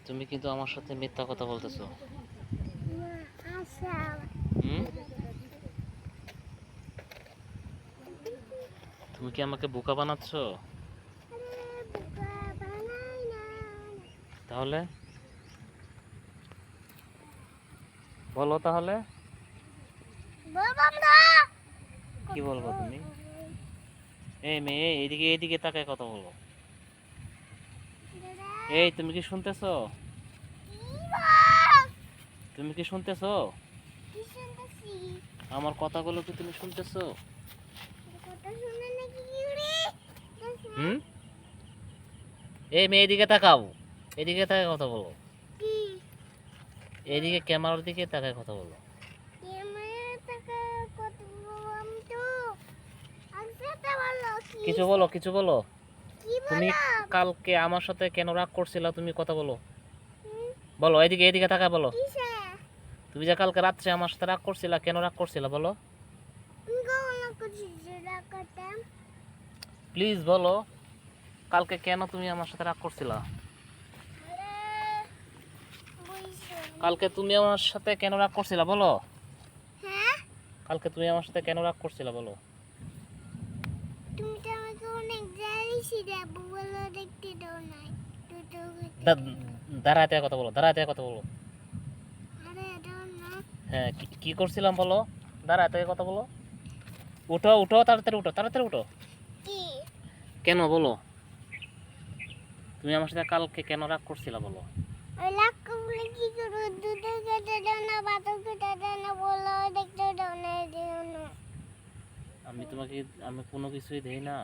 তুমি কিন্তু আমার সাথে মিথ্যা কথা বলতেছো। আচ্ছা। হুম? তুমি কি আমাকে বোকা বানাচ্ছ? তাহলে বলো তাহলে কি বলবো তুমি? এই মেয়ে, এইদিকে এইদিকে তাকায় কথা বলো। এই তুমি কি শুনতেছো? তুমি কি শুনতেছো? আমার কথাগুলো কি তুমি শুনতেছো? হুম? এই মেয়ে, এদিকে তাকাও। এদিকে তাকায় কথা বলো। এদিকে ক্যামেরার দিকে তাকায় কথা বলো। কিছু বলো, কিছু বলো। তুমি কালকে আমার সাথে কেন রাগ করছিলা? তুমি কথা বলো। বলো, এদিকে এদিকে তাকায় বলো। তুমি যে কালকে রাত্রে আমার সাথে রাগ করছিলা, কেন রাগ করছিলা বলো। প্লিজ বলো, কালকে কেন তুমি আমার সাথে রাগ করছিলা? কালকে তুমি আমার সাথে কেন রাগ করছিলা বলো। কালকে তুমি আমার সাথে কেন রাগ করছিলা বলো। দাঁড়াতে কথা বলো, দাঁড়াতে কথা বলো। হ্যাঁ, কি করছিলাম বলো। দাঁড়াতে কথা বলো। উঠো উঠো, তাড়াতাড়ি উঠো, তাড়াতাড়ি উঠো। কেন বলো, তুমি আমার সাথে কালকে কেন রাগ করছিলা বলো। আমি তোমাকে, আমি কোনো কিছুই দেই না।